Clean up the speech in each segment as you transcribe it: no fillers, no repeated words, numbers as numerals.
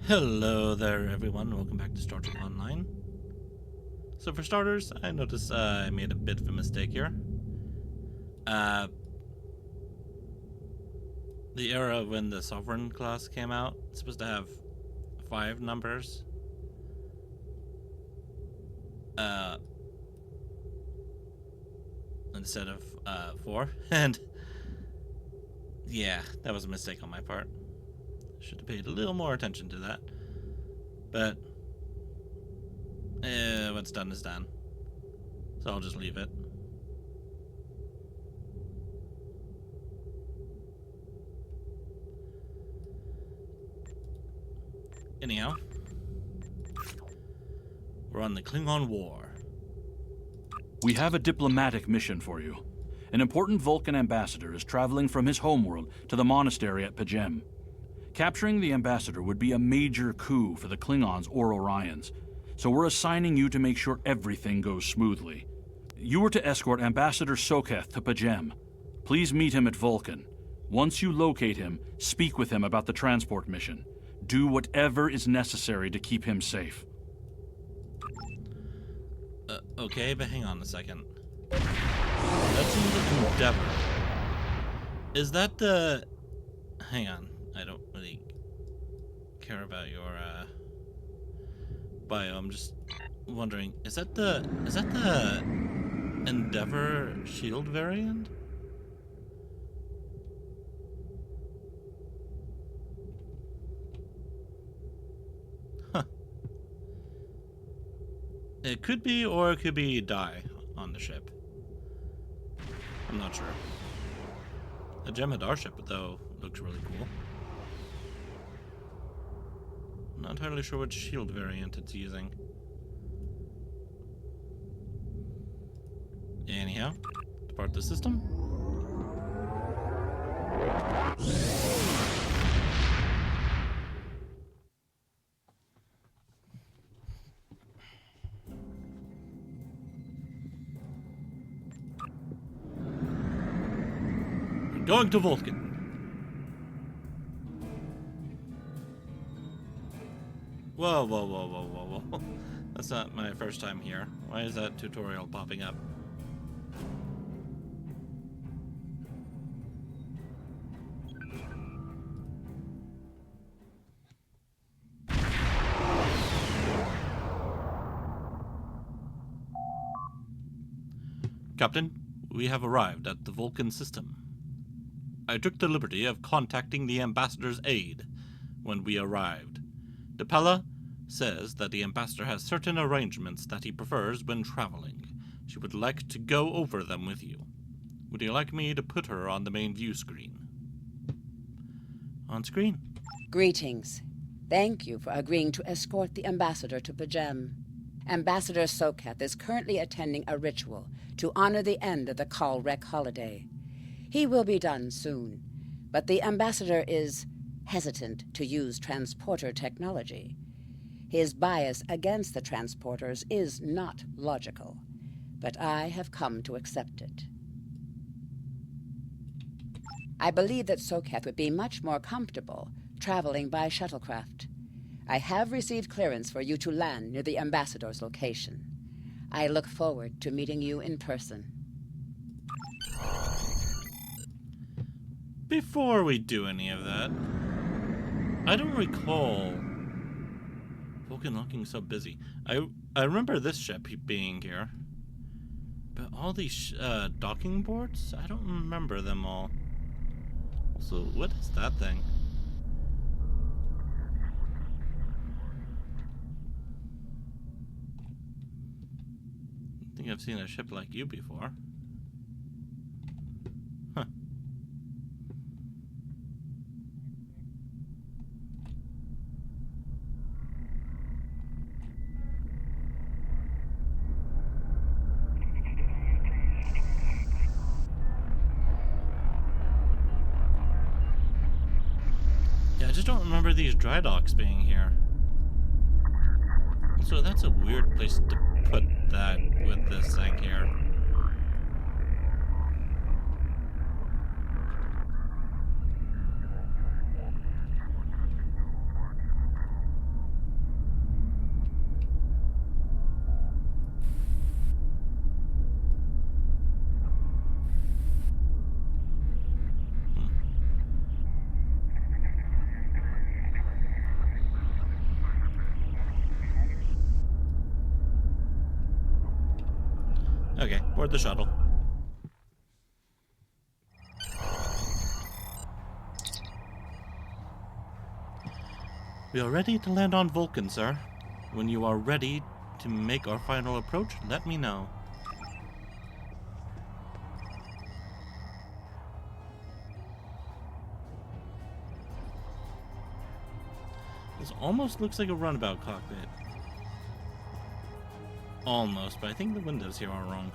Hello there, everyone. Welcome back to Star Trek Online. So for starters, I noticed I made a bit of a mistake here. The era when the Sovereign class came out, it's supposed to have 5 numbers. Instead of 4. And yeah, that was a mistake on my part. Should have paid a little more attention to that. But what's done is done. So I'll just leave it. Anyhow, we're on the Klingon War. We have a diplomatic mission for you. An important Vulcan ambassador is traveling from his homeworld to the monastery at P'Jem. Capturing the ambassador would be a major coup for the Klingons or Orions, so we're assigning you to make sure everything goes smoothly. You are to escort Ambassador Soketh to P'Jem. Please meet him at Vulcan. Once you locate him, speak with him about the transport mission. Do whatever is necessary to keep him safe. Okay, but hang on a second. That seems like Endeavor. Is that the... Hang on, I don't really care about your bio. I'm just wondering, is that the Endeavor shield variant? Huh. It could be, or it could be die on the ship. I'm not sure. The Jem'Hadar ship, though, looks really cool. I'm not entirely sure which shield variant it's using. Anyhow, depart the system. Going to Vulcan. Whoa, whoa, whoa, whoa, whoa, whoa. That's not my first time here. Why is that tutorial popping up? Captain, we have arrived at the Vulcan system. I took the liberty of contacting the ambassador's aide when we arrived. Depella says that the ambassador has certain arrangements that he prefers when traveling. She would like to go over them with you. Would you like me to put her on the main view screen? On screen. Greetings. Thank you for agreeing to escort the ambassador to P'Jem. Ambassador Soketh is currently attending a ritual to honor the end of the Kalrek holiday. He will be done soon, but the ambassador is hesitant to use transporter technology. His bias against the transporters is not logical, but I have come to accept it. I believe that Soketh would be much more comfortable traveling by shuttlecraft. I have received clearance for you to land near the ambassador's location. I look forward to meeting you in person. Before we do any of that, I don't recall Vulcan looking so busy. I remember this ship being here, but all these docking boards, I don't remember them all. Also, what is that thing? I think I've seen a ship like you before. Huh. Yeah, I just don't remember these dry docks being here. So that's a weird place to put that with this thing here. Okay, board the shuttle. We are ready to land on Vulcan, sir. When you are ready to make our final approach, let me know. This almost looks like a runabout cockpit. Almost, but I think the windows here are wrong.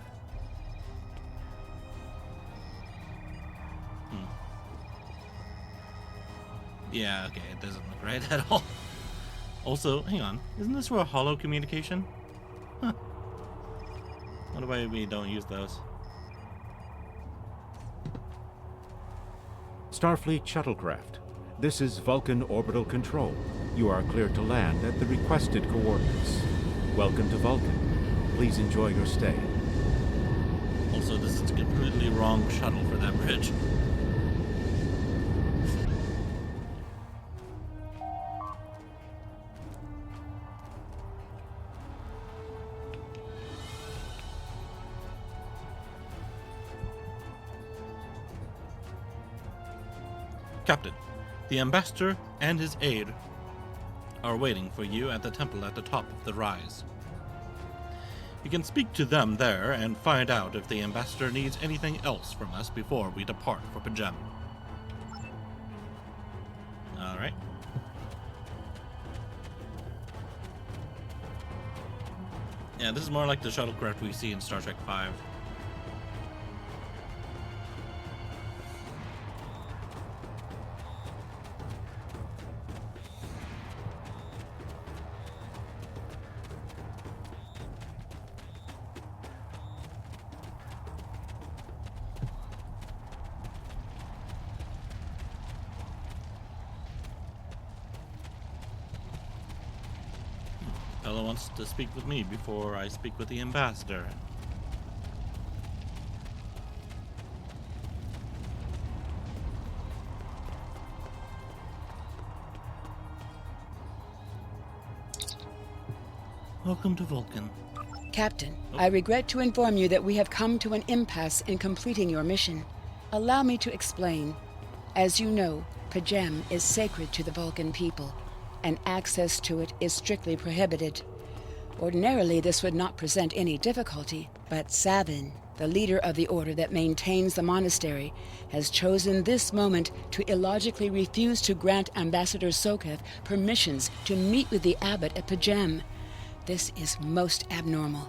Yeah, okay, it doesn't look right at all. Also, hang on, isn't this for a holo communication? Huh. Wonder why we don't use those. Starfleet shuttlecraft. This is Vulcan Orbital Control. You are clear to land at the requested coordinates. Welcome to Vulcan. Please enjoy your stay. Also, this is a completely wrong shuttle for that bridge. Captain, the ambassador and his aide are waiting for you at the temple at the top of the rise. You can speak to them there and find out if the ambassador needs anything else from us before we depart for P'Jem. Alright. Yeah, this is more like the shuttlecraft we see in Star Trek V. Fellow wants to speak with me before I speak with the ambassador. Welcome to Vulcan. Captain, I regret to inform you that we have come to an impasse in completing your mission. Allow me to explain. As you know, P'Jem is sacred to the Vulcan people, and access to it is strictly prohibited. Ordinarily, this would not present any difficulty, but Savin, the leader of the order that maintains the monastery, has chosen this moment to illogically refuse to grant Ambassador Soketh permissions to meet with the abbot at P'Jem. This is most abnormal.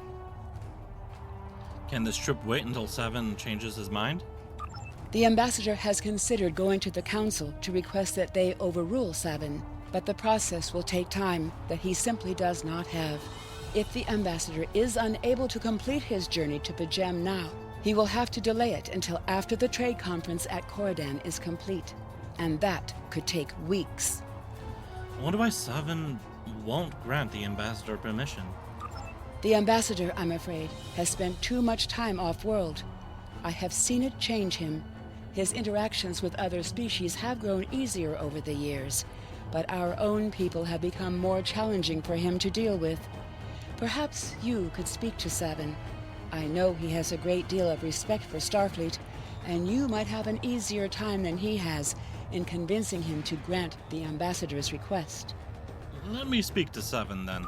Can this trip wait until Savin changes his mind? The ambassador has considered going to the council to request that they overrule Savin, but the process will take time that he simply does not have. If the ambassador is unable to complete his journey to P'Jem now, he will have to delay it until after the trade conference at Corridan is complete, and that could take weeks. I wonder why Savin won't grant the ambassador permission. The ambassador, I'm afraid, has spent too much time off-world. I have seen it change him. His interactions with other species have grown easier over the years, but our own people have become more challenging for him to deal with. Perhaps you could speak to Savin. I know he has a great deal of respect for Starfleet, and you might have an easier time than he has in convincing him to grant the ambassador's request. Let me speak to Savin then.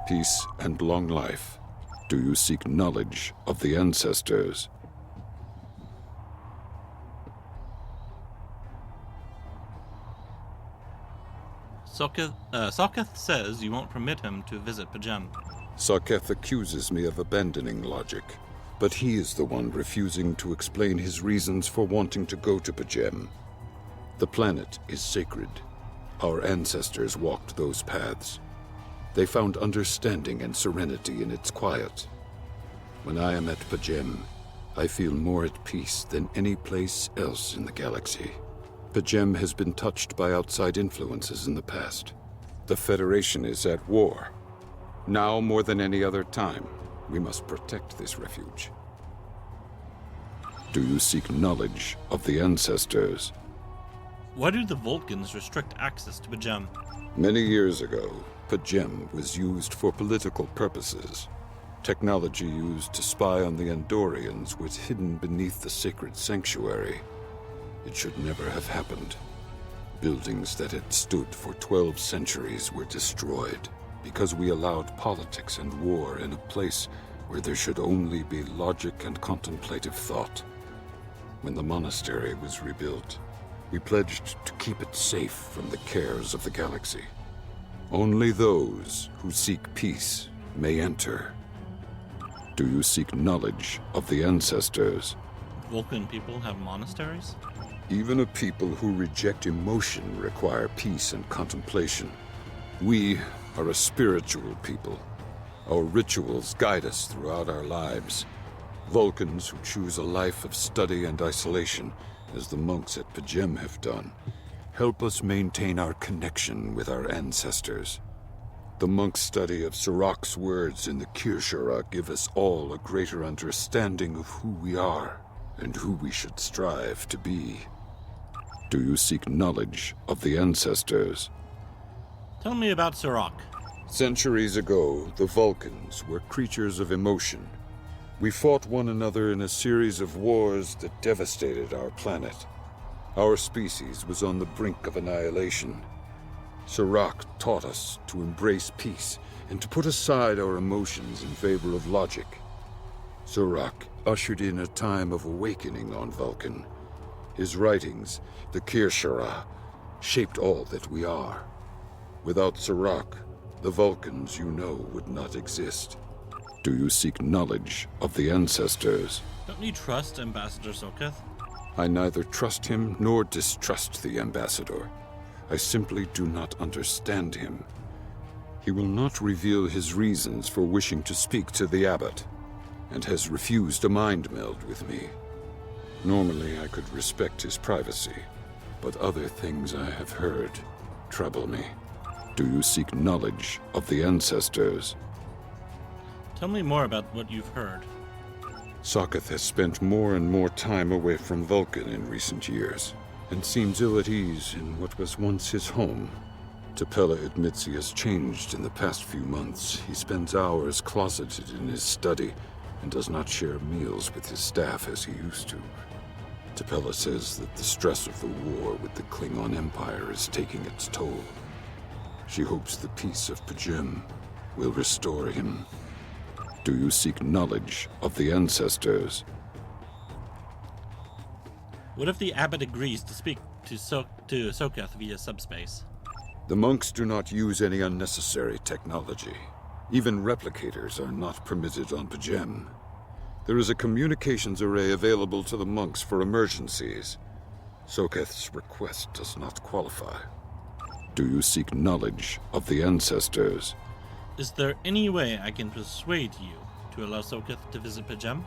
Peace and long life. Do you seek knowledge of the ancestors? Soketh says you won't permit him to visit P'Jem. Soketh accuses me of abandoning logic, but he is the one refusing to explain his reasons for wanting to go to P'Jem. The planet is sacred. Our ancestors walked those paths. They found understanding and serenity in its quiet. When I am at P'Jem, I feel more at peace than any place else in the galaxy. P'Jem has been touched by outside influences in the past. The Federation is at war. Now more than any other time, we must protect this refuge. Do you seek knowledge of the ancestors? Why do the Vulcans restrict access to P'Jem? Many years ago, P'Jem was used for political purposes. Technology used to spy on the Andorians was hidden beneath the sacred sanctuary. It should never have happened. Buildings that had stood for 12 centuries were destroyed because we allowed politics and war in a place where there should only be logic and contemplative thought. When the monastery was rebuilt, we pledged to keep it safe from the cares of the galaxy. Only those who seek peace may enter. Do you seek knowledge of the ancestors? Vulcan people have monasteries? Even a people who reject emotion require peace and contemplation. We are a spiritual people. Our rituals guide us throughout our lives. Vulcans who choose a life of study and isolation, as the monks at P'Jem have done, help us maintain our connection with our ancestors. The monk's study of Sirach's words in the Kirshara give us all a greater understanding of who we are and who we should strive to be. Do you seek knowledge of the ancestors? Tell me about Sirach. Centuries ago, the Vulcans were creatures of emotion. We fought one another in a series of wars that devastated our planet. Our species was on the brink of annihilation. Sirach taught us to embrace peace and to put aside our emotions in favor of logic. Sirach ushered in a time of awakening on Vulcan. His writings, the Kirshara, shaped all that we are. Without Sirach, the Vulcans you know would not exist. Do you seek knowledge of the ancestors? Don't you trust Ambassador Soketh? I neither trust him nor distrust the ambassador. I simply do not understand him. He will not reveal his reasons for wishing to speak to the abbot, and has refused a mind meld with me. Normally I could respect his privacy, but other things I have heard trouble me. Do you seek knowledge of the ancestors? Tell me more about what you've heard. Soketh has spent more and more time away from Vulcan in recent years, and seems ill at ease in what was once his home. T'Pella admits he has changed in the past few months. He spends hours closeted in his study, and does not share meals with his staff as he used to. T'Pella says that the stress of the war with the Klingon Empire is taking its toll. She hopes the peace of P'Jem will restore him. Do you seek knowledge of the ancestors? What if the abbot agrees to speak to Soketh via subspace? The monks do not use any unnecessary technology. Even replicators are not permitted on P'Jem. There is a communications array available to the monks for emergencies. Soketh's request does not qualify. Do you seek knowledge of the ancestors? Is there any way I can persuade you to allow Soketh to visit P'Jem?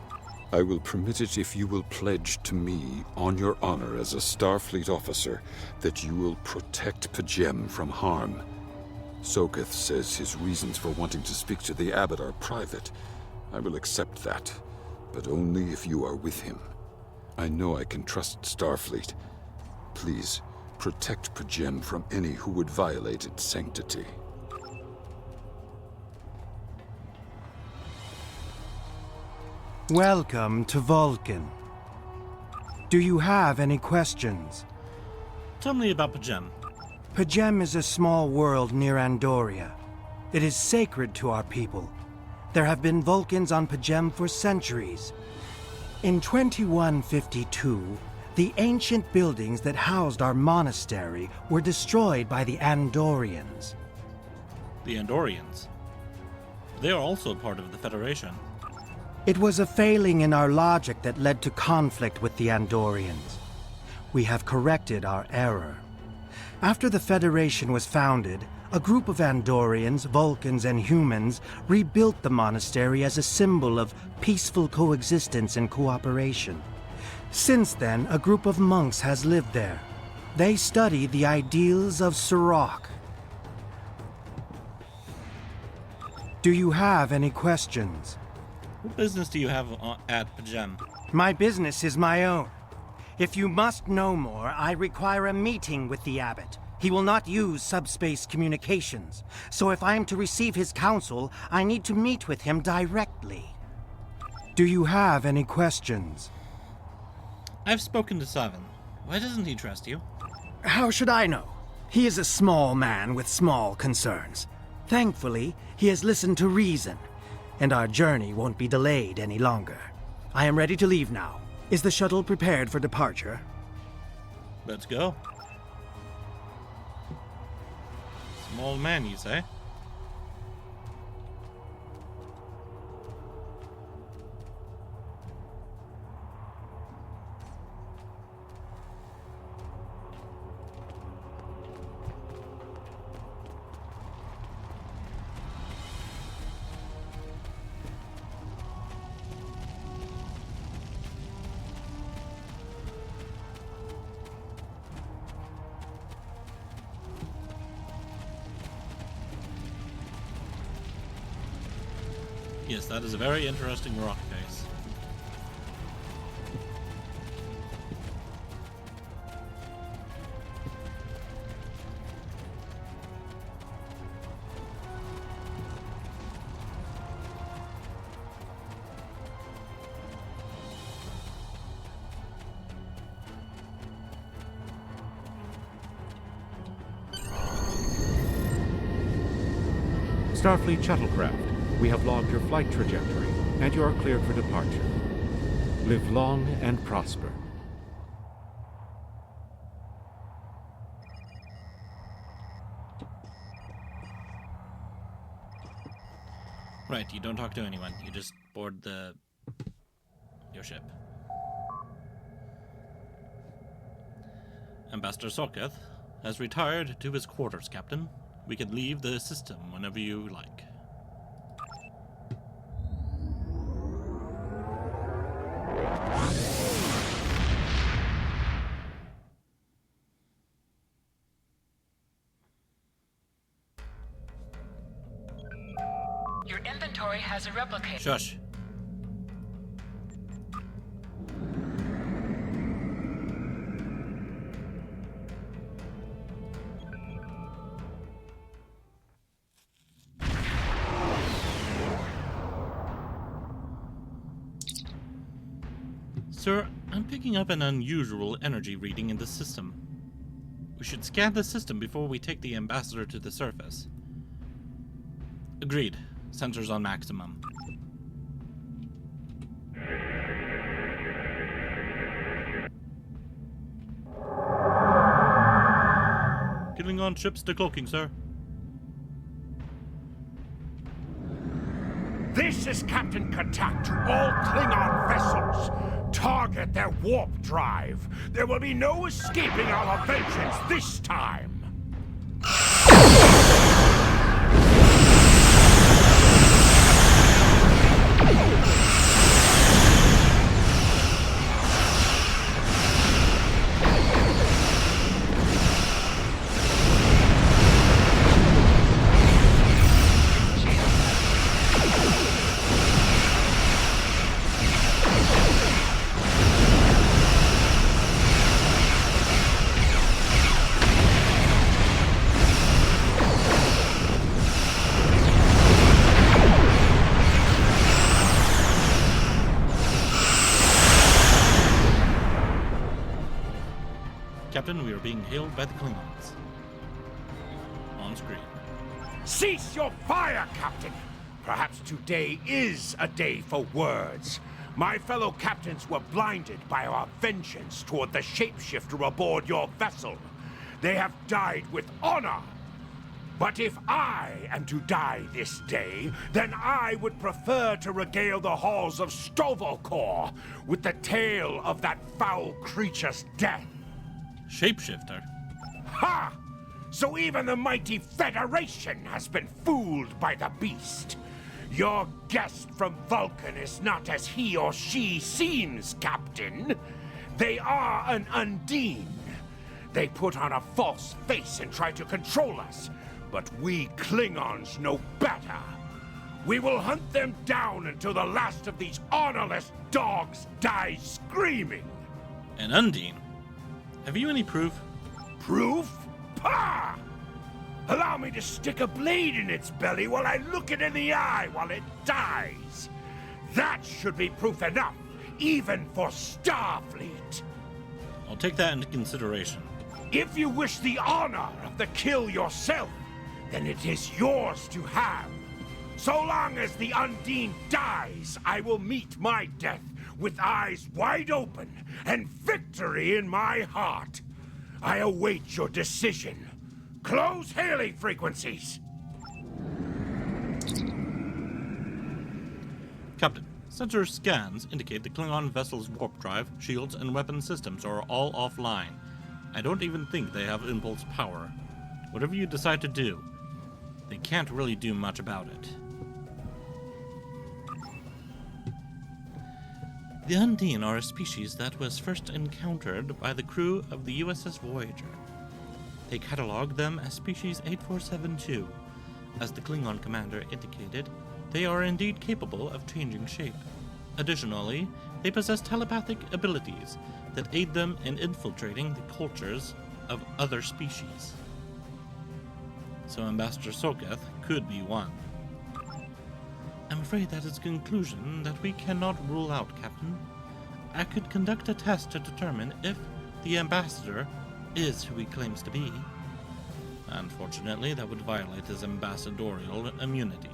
I will permit it if you will pledge to me, on your honor as a Starfleet officer, that you will protect P'Jem from harm. Soketh says his reasons for wanting to speak to the abbot are private. I will accept that, but only if you are with him. I know I can trust Starfleet. Please, protect P'Jem from any who would violate its sanctity. Welcome to Vulcan. Do you have any questions? Tell me about P'Jem. P'Jem is a small world near Andoria. It is sacred to our people. There have been Vulcans on P'Jem for centuries. In 2152, the ancient buildings that housed our monastery were destroyed by the Andorians. The Andorians. They are also part of the Federation. It was a failing in our logic that led to conflict with the Andorians. We have corrected our error. After the Federation was founded, a group of Andorians, Vulcans, and humans rebuilt the monastery as a symbol of peaceful coexistence and cooperation. Since then, a group of monks has lived there. They study the ideals of Sirach. Do you have any questions? What business do you have at P'Jem? My business is my own. If you must know more, I require a meeting with the abbot. He will not use subspace communications, so if I am to receive his counsel, I need to meet with him directly. Do you have any questions? I've spoken to Seven. Why doesn't he trust you? How should I know? He is a small man with small concerns. Thankfully, he has listened to reason, and our journey won't be delayed any longer. I am ready to leave now. Is the shuttle prepared for departure? Let's go. Small man, you say? Yes, that is a very interesting rock face. Starfleet shuttlecraft, we have logged your flight trajectory, and you are cleared for departure. Live long and prosper. Right, you don't talk to anyone. You just board your ship. Ambassador Sorketh has retired to his quarters, Captain. We can leave the system whenever you like. Your inventory has a replicator. Shush. Sir, I'm picking up an unusual energy reading in the system. We should scan the system before we take the ambassador to the surface. Agreed. Sensors on maximum. Klingon ships decloaking, sir. This is Captain Katak to all Klingon vessels. Target their warp drive. There will be no escaping our vengeance this time. Captain, we are being hailed by the Klingons. On screen. Cease your fire, Captain! Perhaps today is a day for words. My fellow captains were blinded by our vengeance toward the shapeshifter aboard your vessel. They have died with honor. But if I am to die this day, then I would prefer to regale the halls of Stovalkor with the tale of that foul creature's death. Shapeshifter? Ha! So even the mighty Federation has been fooled by the beast. Your guest from Vulcan is not as he or she seems, Captain. They are an Undine. They put on a false face and try to control us, but we Klingons know better. We will hunt them down until the last of these honorless dogs dies screaming. An Undine? Have you any proof? Proof? Ha! Allow me to stick a blade in its belly while I look it in the eye while it dies. That should be proof enough, even for Starfleet. I'll take that into consideration. If you wish the honor of the kill yourself, then it is yours to have. So long as the Undine dies, I will meet my death with eyes wide open and victory in my heart. I await your decision. Close hailing frequencies. Captain, sensor scans indicate the Klingon vessel's warp drive, shields, and weapon systems are all offline. I don't even think they have impulse power. Whatever you decide to do, they can't really do much about it. The Undine are a species that was first encountered by the crew of the USS Voyager. They catalog them as Species 8472. As the Klingon commander indicated, they are indeed capable of changing shape. Additionally, they possess telepathic abilities that aid them in infiltrating the cultures of other species. So Ambassador Soketh could be one. I'm afraid that is a conclusion that we cannot rule out, Captain. I could conduct a test to determine if the Ambassador is who he claims to be. Unfortunately, that would violate his ambassadorial immunity.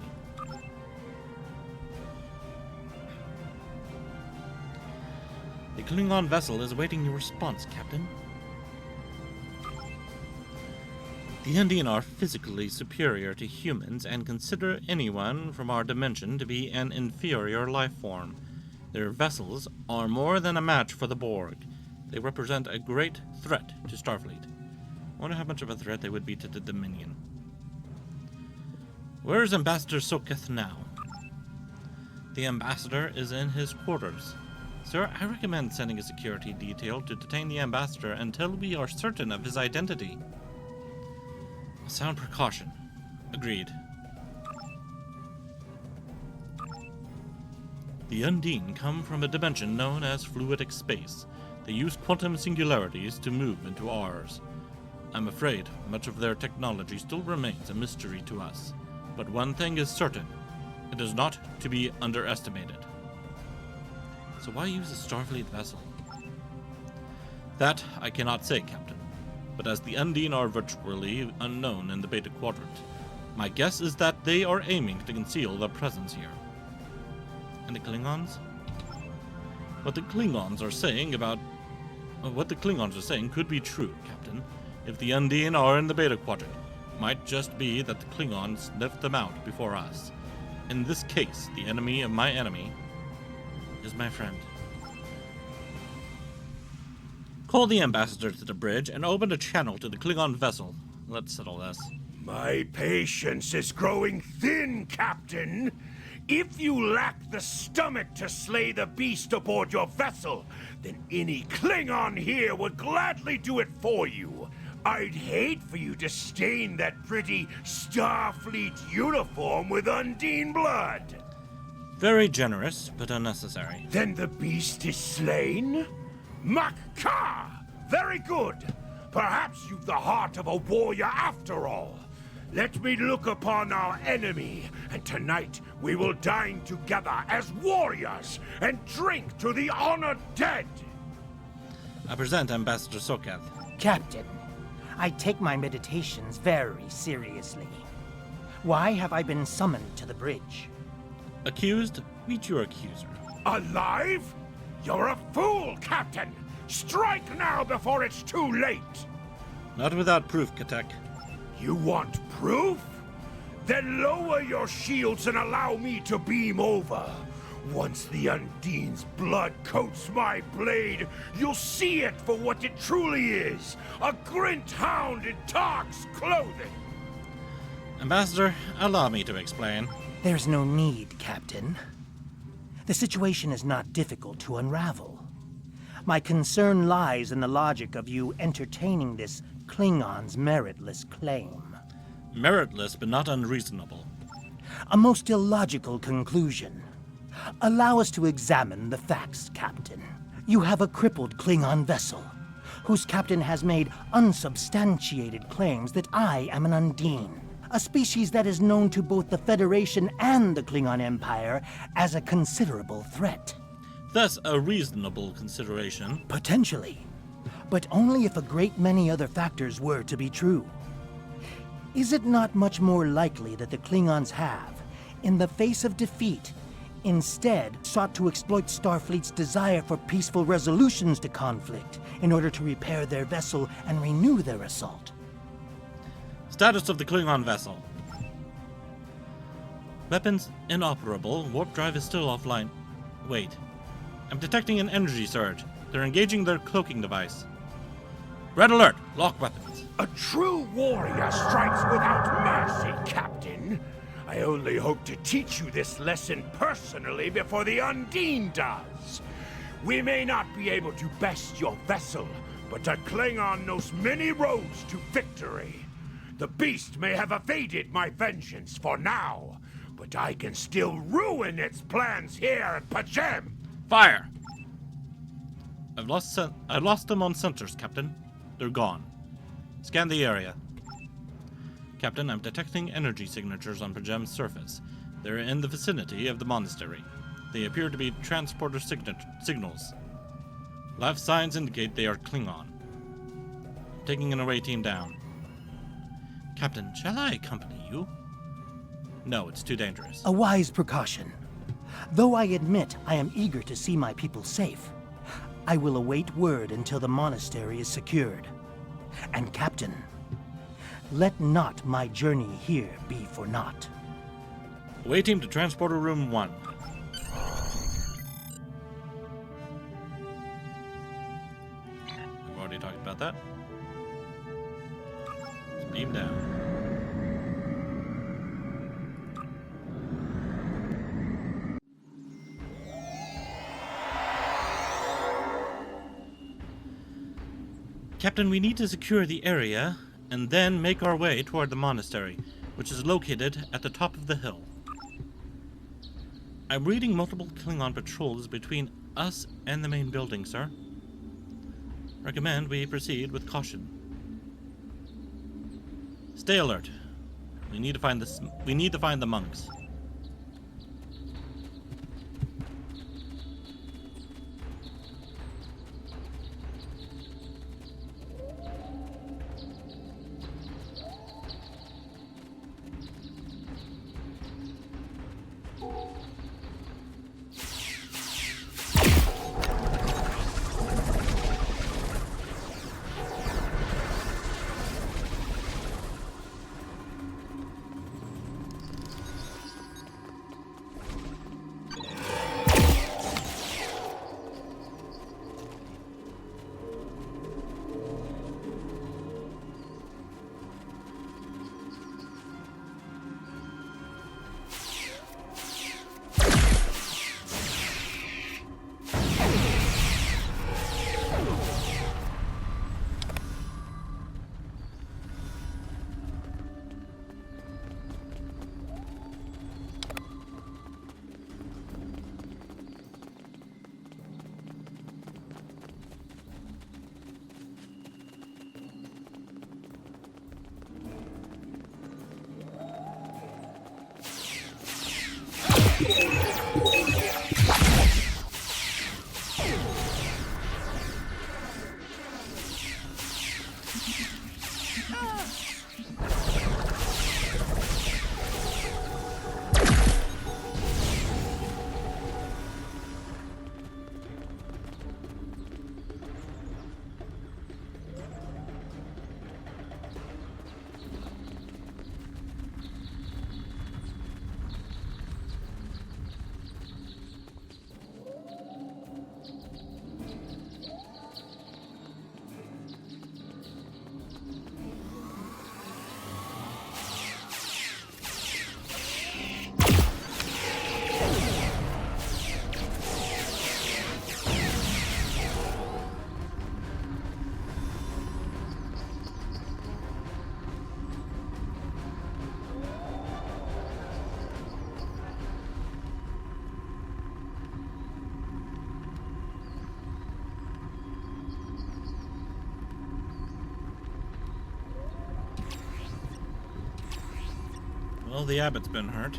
The Klingon vessel is awaiting your response, Captain. The Undine are physically superior to humans and consider anyone from our dimension to be an inferior life form. Their vessels are more than a match for the Borg. They represent a great threat to Starfleet. I wonder how much of a threat they would be to the Dominion. Where is Ambassador Soketh now? The Ambassador is in his quarters. Sir, I recommend sending a security detail to detain the Ambassador until we are certain of his identity. A sound precaution. Agreed. The Undine come from a dimension known as fluidic space. They use quantum singularities to move into ours. I'm afraid much of their technology still remains a mystery to us. But one thing is certain. It is not to be underestimated. So why use a Starfleet vessel? That I cannot say, Captain. But as the Undine are virtually unknown in the Beta Quadrant, my guess is that they are aiming to conceal their presence here. And the Klingons? What the Klingons are saying could be true, Captain. If the Undine are in the Beta Quadrant, might just be that the Klingons sniffed them out before us. In this case, the enemy of my enemy is my friend. Call the Ambassador to the bridge and open a channel to the Klingon vessel. Let's settle this. My patience is growing thin, Captain. If you lack the stomach to slay the beast aboard your vessel, then any Klingon here would gladly do it for you. I'd hate for you to stain that pretty Starfleet uniform with Undine blood. Very generous, but unnecessary. Then the beast is slain? Makar! Very good. Perhaps you've the heart of a warrior after all. Let me look upon our enemy, and tonight we will dine together as warriors and drink to the honored dead. I present Ambassador Soketh. Captain, I take my meditations very seriously. Why have I been summoned to the bridge? Accused, meet your accuser. Alive? You're a fool, Captain! Strike now before it's too late! Not without proof, Katek. You want proof? Then lower your shields and allow me to beam over. Once the Undine's blood coats my blade, you'll see it for what it truly is. A Grint hound in Tark's clothing. Ambassador, allow me to explain. There's no need, Captain. The situation is not difficult to unravel. My concern lies in the logic of you entertaining this Klingon's meritless claim. Meritless, but not unreasonable. A most illogical conclusion. Allow us to examine the facts, Captain. You have a crippled Klingon vessel. whose captain has made unsubstantiated claims that I am an Undine, a species that is known to both the Federation and the Klingon Empire as a considerable threat. That's a reasonable consideration. Potentially, but only if a great many other factors were to be true. Is it not much more likely that the Klingons have, in the face of defeat, instead sought to exploit Starfleet's desire for peaceful resolutions to conflict in order to repair their vessel and renew their assault? Status of the Klingon vessel. Weapons inoperable. Warp drive is still offline. Wait. I'm detecting an energy surge. They're engaging their cloaking device. Red alert! Lock weapons. A true warrior strikes without mercy, Captain. I only hope to teach you this lesson personally before the Undine does. We may not be able to best your vessel, but a Klingon knows many roads to victory. The beast may have evaded my vengeance for now, but I can still ruin its plans here at P'Jem. Fire! I've lost them on sensors, Captain. They're gone. Scan the area. Captain, I'm detecting energy signatures on P'Jem's surface. They're in the vicinity of the monastery. They appear to be transporter signals. Life signs indicate they are Klingon. Taking an away team down. Captain, shall I accompany you? No, it's too dangerous. A wise precaution. Though I admit I am eager to see my people safe, I will await word until the monastery is secured. And Captain, let not my journey here be for naught. Away team to transporter room 1. We've already talked about that. Let's beam down. Captain, we need to secure the area and then make our way toward the monastery, which is located at the top of the hill. I'm reading multiple Klingon patrols between us and the main building, sir. Recommend we proceed with caution. Stay alert. We need to find the monks. Well, the abbot's been hurt.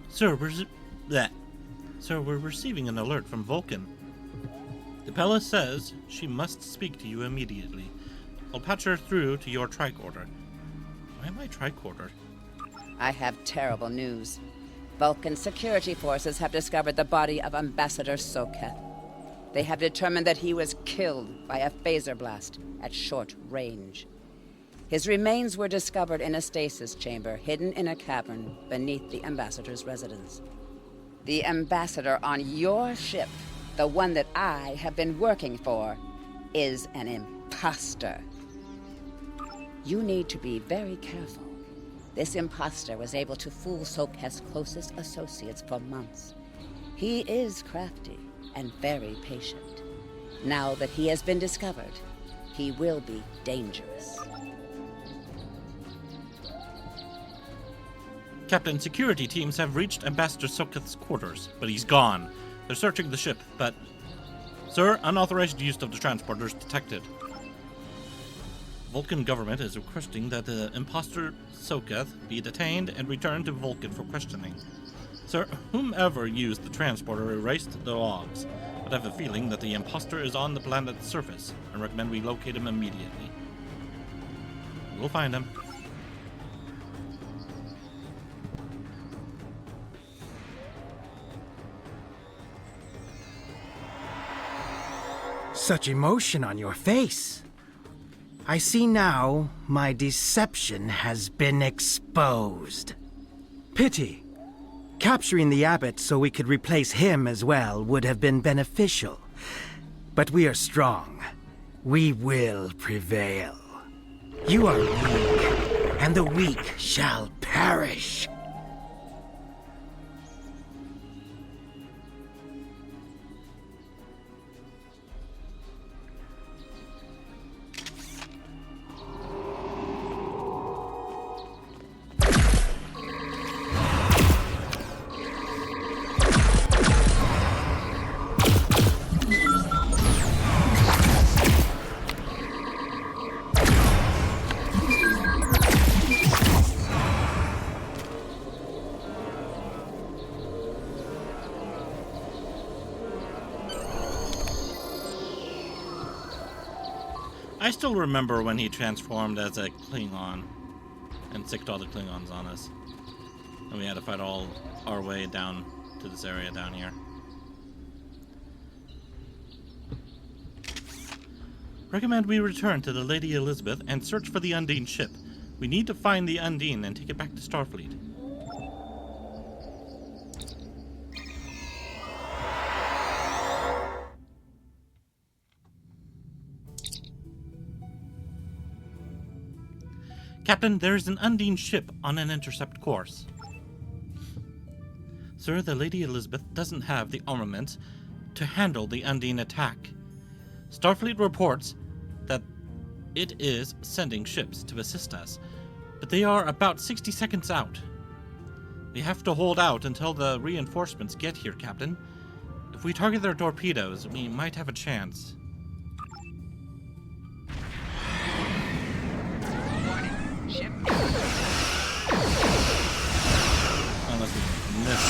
Sir, we're receiving an alert from Vulcan. Depella says she must speak to you immediately. I'll patch her through to your tricorder. Why am I tricorder? I have terrible news. Vulcan security forces have discovered the body of Ambassador Soketh. They have determined that he was killed by a phaser blast at short range. His remains were discovered in a stasis chamber hidden in a cavern beneath the Ambassador's residence. The Ambassador on your ship, the one that I have been working for, is an imposter. You need to be very careful. This imposter was able to fool Soketh's closest associates for months. He is crafty and very patient. Now that he has been discovered, he will be dangerous. Captain, security teams have reached Ambassador Soketh's quarters, but he's gone. They're searching the ship, but... Sir, unauthorized use of the transporters detected. Vulcan government is requesting that the imposter Soketh be detained and returned to Vulcan for questioning. Sir, whomever used the transporter erased the logs, but I have a feeling that the imposter is on the planet's surface and recommend we locate him immediately. We'll find him. Such emotion on your face. I see now my deception has been exposed. Pity. Capturing the abbot so we could replace him as well would have been beneficial. But we are strong. We will prevail. You are weak, and the weak shall perish. I still remember when he transformed as a Klingon and sicked all the Klingons on us. And we had to fight all our way down to this area down here. Recommend we return to the Lady Elizabeth and search for the Undine ship. We need to find the Undine and take it back to Starfleet. Captain, there is an Undine ship on an intercept course. Sir, the Lady Elizabeth doesn't have the armament to handle the Undine attack. Starfleet reports that it is sending ships to assist us, but they are about 60 seconds out. We have to hold out until the reinforcements get here, Captain. If we target their torpedoes, we might have a chance. Unless we miss it.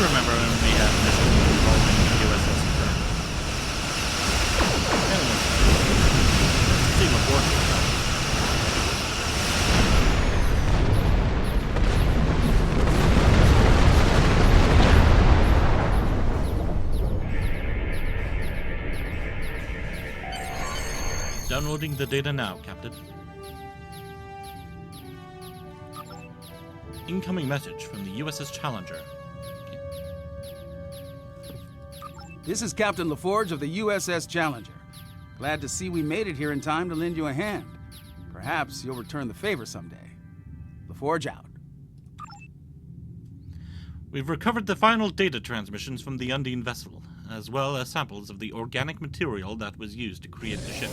remember when we had missions involving USS Byrnjolf. Anyways, let's see what works with that. Downloading the data now, Captain. Incoming message from the USS Challenger. Okay. This is Captain LaForge of the USS Challenger. Glad to see we made it here in time to lend you a hand. Perhaps you'll return the favor someday. LaForge out. We've recovered the final data transmissions from the Undine vessel, as well as samples of the organic material that was used to create the ship.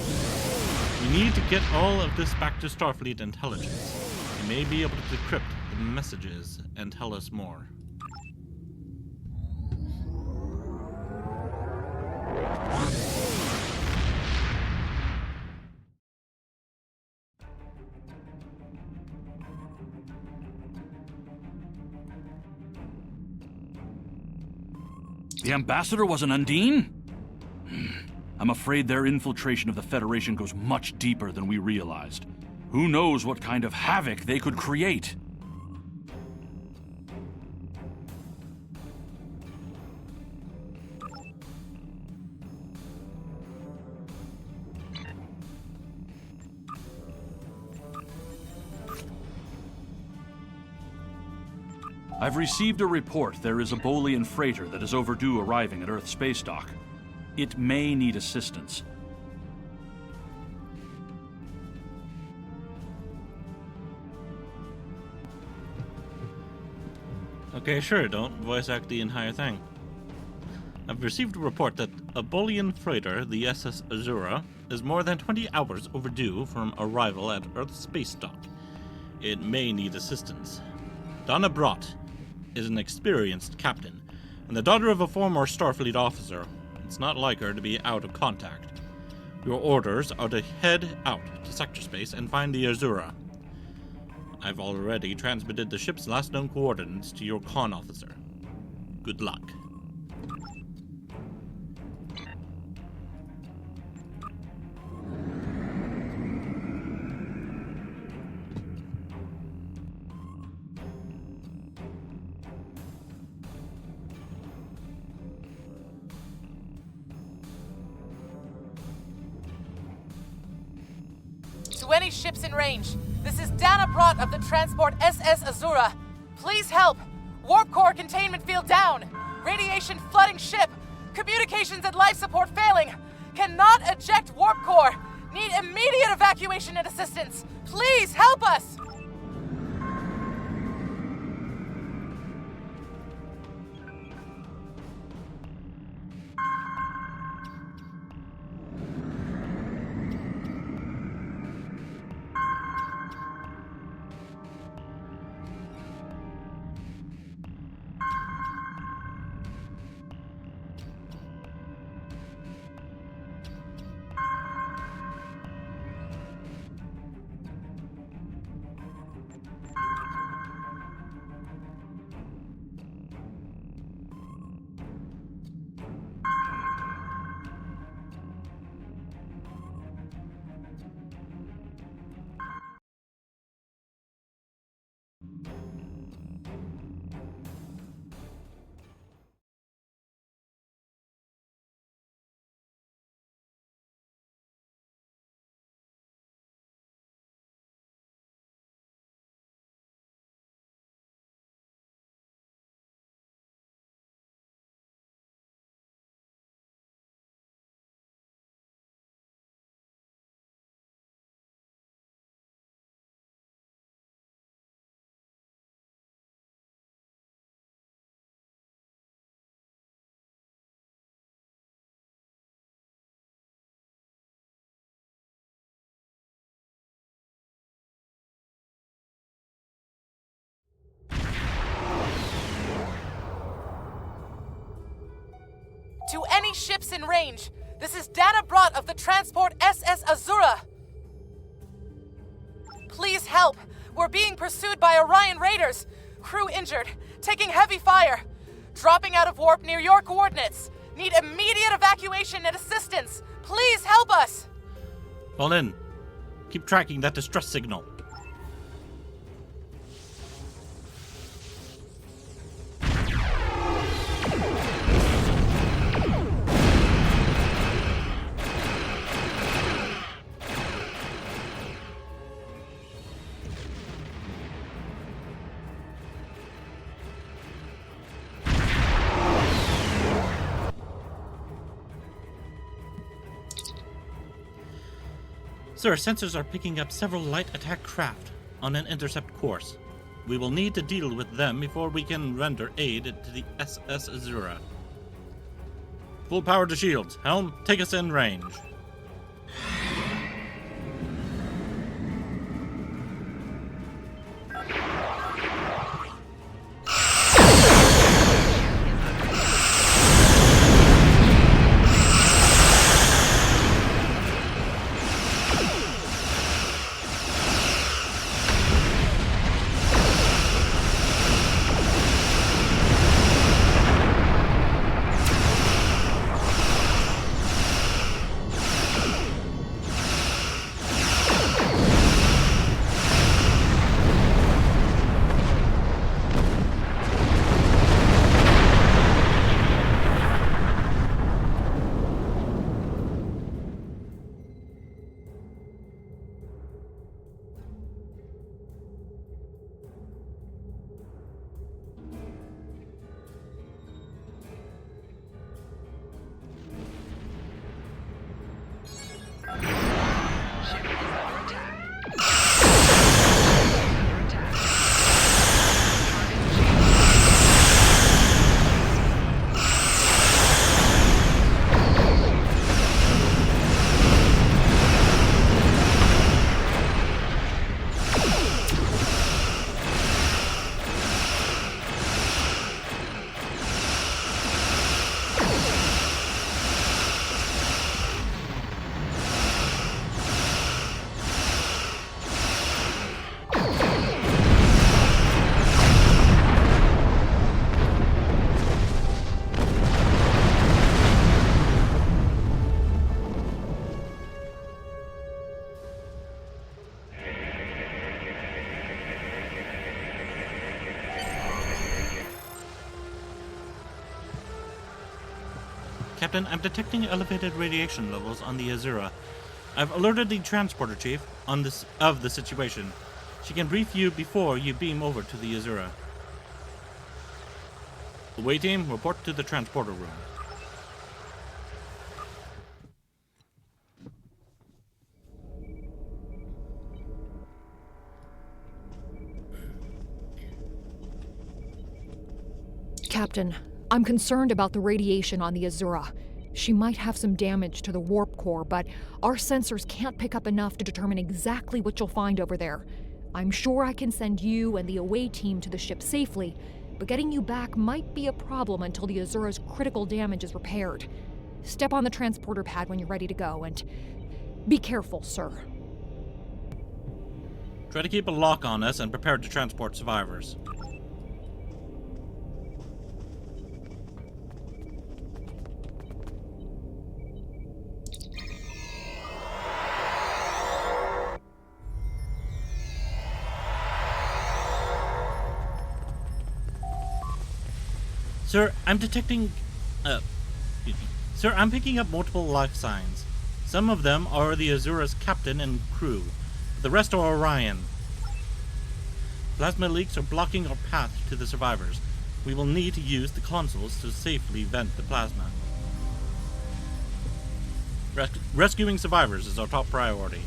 We need to get all of this back to Starfleet intelligence. They may be able to decrypt the messages and tell us more. The Ambassador was an Undine? I'm afraid their infiltration of the Federation goes much deeper than we realized. Who knows what kind of havoc they could create? I've received a report there is a Bolian freighter that is overdue arriving at Earth space dock. It may need assistance. Okay, sure, don't voice act the entire thing. I've received a report that a Bolian freighter, the SS Azura, is more than 20 hours overdue from arrival at Earth space dock. It may need assistance. Donna Brott is an experienced captain, and the daughter of a former Starfleet officer. It's not like her to be out of contact. Your orders are to head out to sector space and find the Azura. I've already transmitted the ship's last known coordinates to your con officer. Good luck. To any ships in range, this is Dana Brott of the transport SS Azura. Please help. Warp core containment field down. Radiation flooding ship. Communications and life support failing. Cannot eject warp core. Need immediate evacuation and assistance. Please help us. To any ships in range, this is Dana Brott of the transport SS Azura. Please help. We're being pursued by Orion raiders. Crew injured, taking heavy fire. dropping out of warp near your coordinates. Need immediate evacuation and assistance. Please help us! Fall in. Keep tracking that distress signal. Sir, sensors are picking up several light attack craft on an intercept course. We will need to deal with them before we can render aid to the SS Azura. Full power to shields. Helm, take us in range. Captain, I'm detecting elevated radiation levels on the Azura. I've alerted the transporter chief of the situation. She can brief you before you beam over to the Azura. Away team, report to the transporter room. Captain, I'm concerned about the radiation on the Azura. She might have some damage to the warp core, but our sensors can't pick up enough to determine exactly what you'll find over there. I'm sure I can send you and the away team to the ship safely, but getting you back might be a problem until the Azura's critical damage is repaired. Step on the transporter pad when you're ready to go, and be careful, sir. Try to keep a lock on us and prepare to transport survivors. Sir, I'm detecting... Sir, I'm picking up multiple life signs. Some of them are the Azura's captain and crew. The rest are Orion. Plasma leaks are blocking our path to the survivors. We will need to use the consoles to safely vent the plasma. Rescuing survivors is our top priority.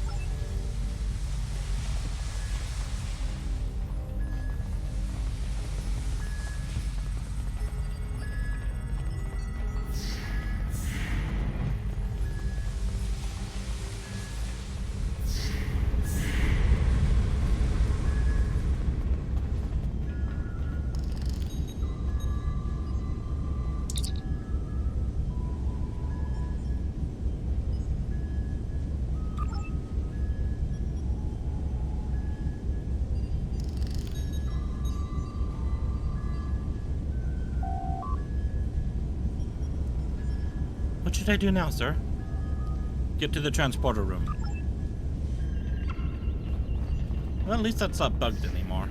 What should I do now, sir? Get to the transporter room. Well, at least that's not bugged anymore.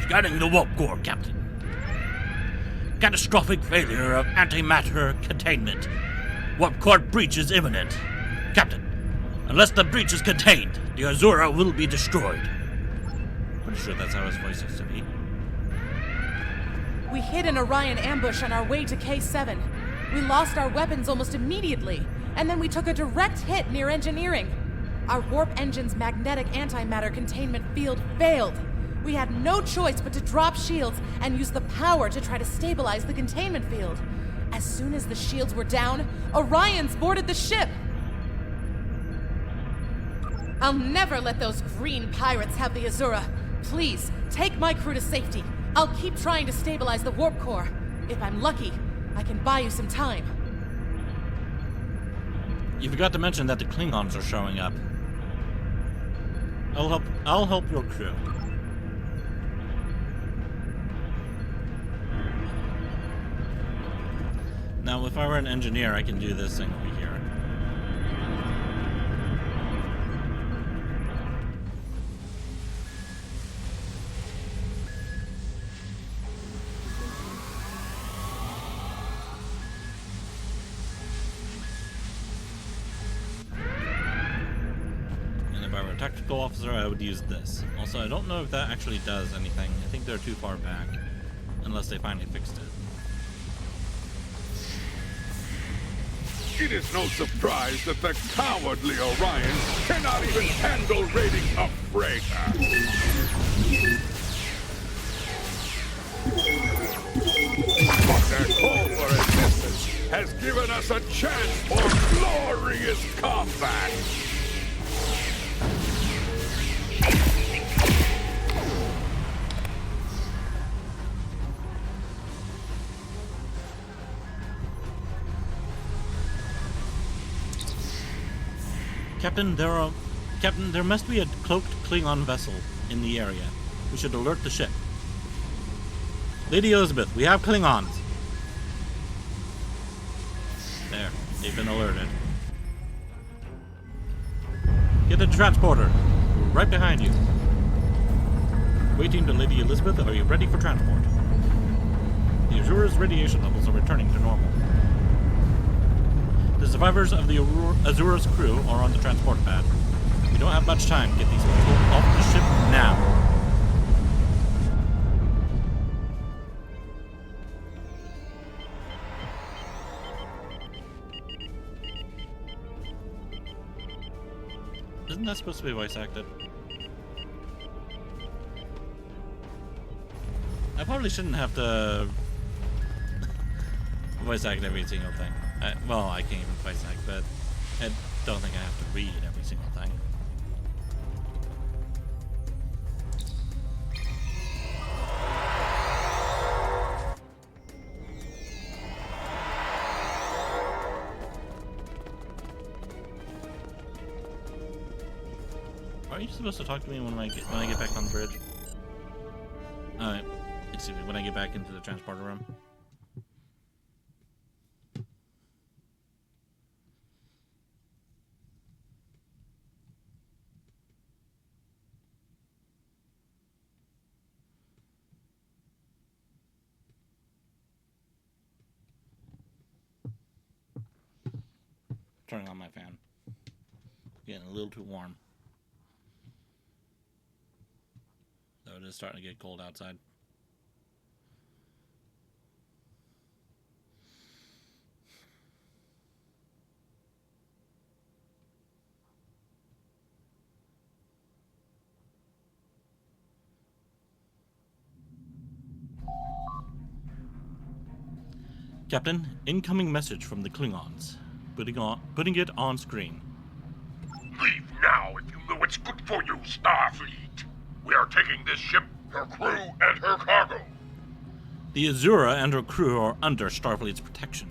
Scanning the warp core, Captain. Catastrophic failure of antimatter containment. Warp core breach is imminent. Captain, unless the breach is contained, the Azura will be destroyed. Pretty sure that's how his voice used to be. We hit an Orion ambush on our way to K7. We lost our weapons almost immediately, and then we took a direct hit near engineering. Our warp engine's magnetic antimatter containment field failed. We had no choice but to drop shields and use the power to try to stabilize the containment field. As soon as the shields were down, Orions boarded the ship. I'll never let those green pirates have the Azura. Please, take my crew to safety. I'll keep trying to stabilize the warp core. If I'm lucky, I can buy you some time. You forgot to mention that the Klingons are showing up. I'll help your crew. Now, if I were an engineer, I can do this thing over here. And if I were a tactical officer, I would use this. Also, I don't know if that actually does anything. I think they're too far back, unless they finally fixed it. It is no surprise that the cowardly Orions cannot even handle raiding a freighter. But their call for resistance has given us a chance for glorious combat. Captain, there must be a cloaked Klingon vessel in the area. We should alert the ship. Lady Elizabeth, we have Klingons. There, they've been alerted. Get the transporter. We're right behind you. Waiting to Lady Elizabeth, are you ready for transport? The Azura's radiation levels are returning to normal. The survivors of the Azura's crew are on the transport pad. We don't have much time. Get these people off the ship now. Isn't that supposed to be voice acted? probably shouldn't have to voice act every single thing. Well, I can't even voice act, but I don't think I have to read every single thing. Are you supposed to talk to me when I get back on the bridge? Excuse me, when I get back into the transporter room. Turning on my fan. Getting a little too warm. So it is starting to get cold outside. Captain, incoming message from the Klingons. Putting it on screen. Leave now if you know it's good for you, Starfleet. We are taking this ship, her crew, and her cargo. The Azura and her crew are under Starfleet's protection.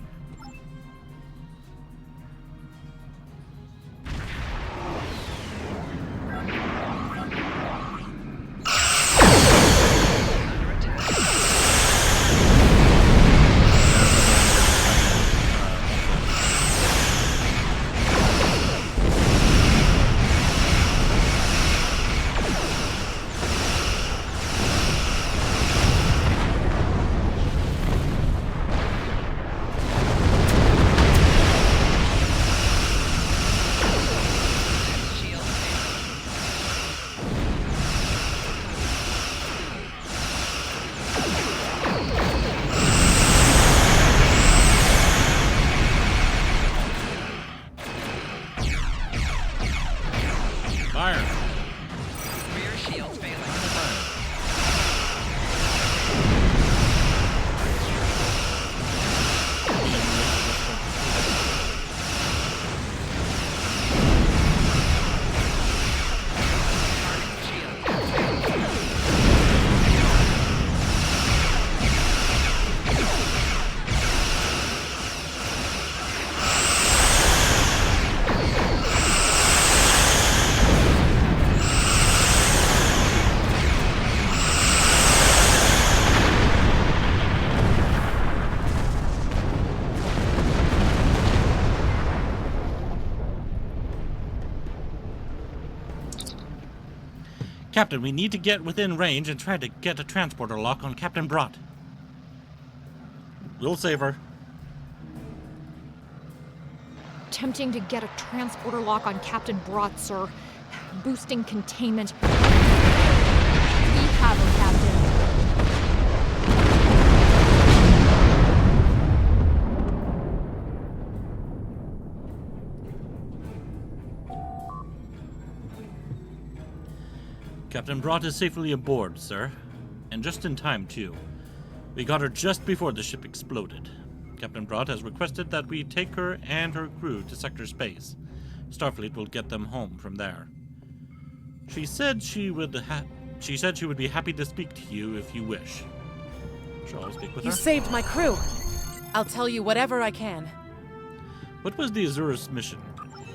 Captain, we need to get within range and try to get a transporter lock on Captain Brott. We'll save her. Attempting to get a transporter lock on Captain Brott, sir. Boosting containment. We have her, Captain. Captain Brott is safely aboard, sir. And just in time, too. We got her just before the ship exploded. Captain Brott has requested that we take her and her crew to sector space. Starfleet will get them home from there. She said she would be happy to speak to you if you wish. Shall I speak with her? You saved my crew. I'll tell you whatever I can. What was the Azura's mission?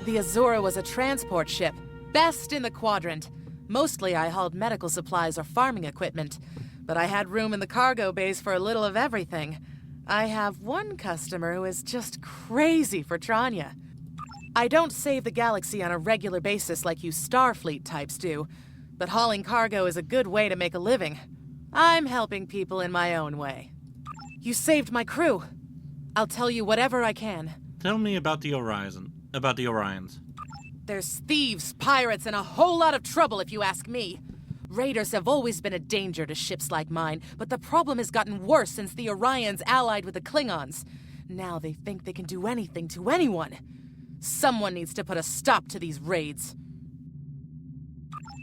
The Azura was a transport ship, best in the quadrant. Mostly I hauled medical supplies or farming equipment, but I had room in the cargo bays for a little of everything. I have one customer who is just crazy for Tranya. I don't save the galaxy on a regular basis like you Starfleet types do, but hauling cargo is a good way to make a living. I'm helping people in my own way. You saved my crew. I'll tell you whatever I can. Tell me about the Orions. There's thieves, pirates, and a whole lot of trouble if you ask me. Raiders have always been a danger to ships like mine, but the problem has gotten worse since the Orions allied with the Klingons. Now they think they can do anything to anyone. Someone needs to put a stop to these raids.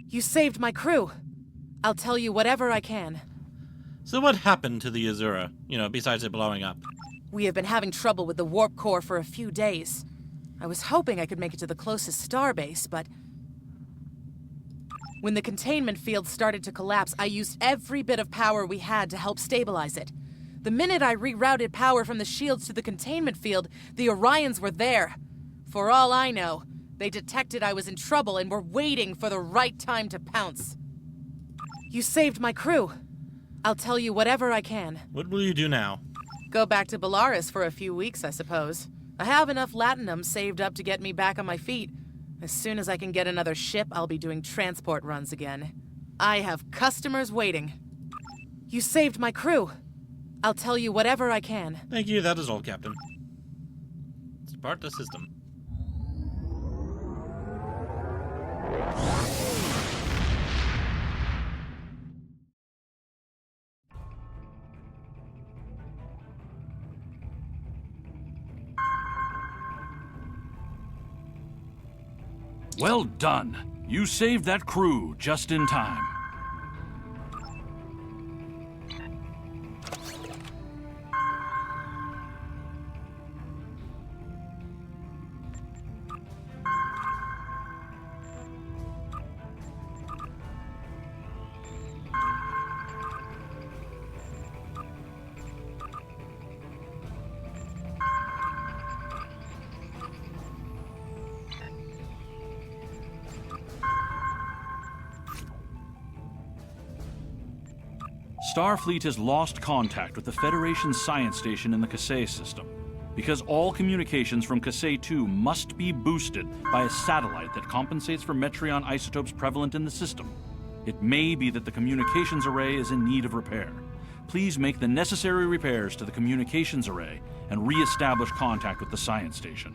You saved my crew. I'll tell you whatever I can. So what happened to the Azura, besides it blowing up? We have been having trouble with the warp core for a few days. I was hoping I could make it to the closest starbase, but when the containment field started to collapse, I used every bit of power we had to help stabilize it. The minute I rerouted power from the shields to the containment field, the Orions were there. For all I know, they detected I was in trouble and were waiting for the right time to pounce. You saved my crew. I'll tell you whatever I can. What will you do now? Go back to Belarus for a few weeks, I suppose. I have enough latinum saved up to get me back on my feet. As soon as I can get another ship, I'll be doing transport runs again. I have customers waiting. You saved my crew. I'll tell you whatever I can. Thank you, that is all, Captain. Start the system. Well done. You saved that crew just in time. Starfleet has lost contact with the Federation's science station in the Kasei system, because all communications from Kasei 2 must be boosted by a satellite that compensates for Metreon isotopes prevalent in the system. It may be that the communications array is in need of repair. Please make the necessary repairs to the communications array and re-establish contact with the science station.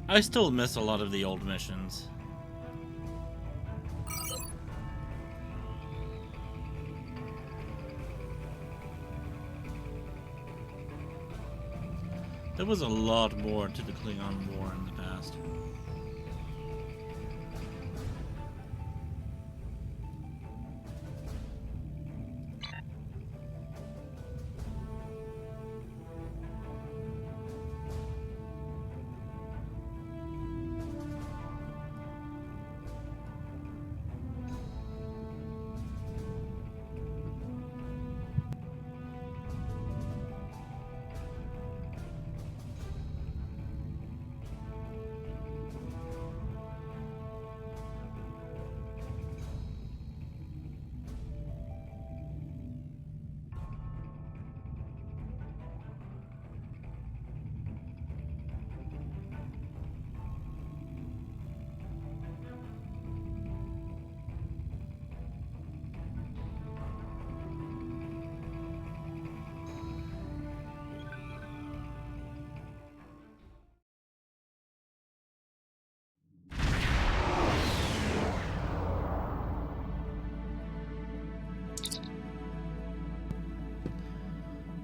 I still miss a lot of the old missions. There was a lot more to the Klingon War in the past.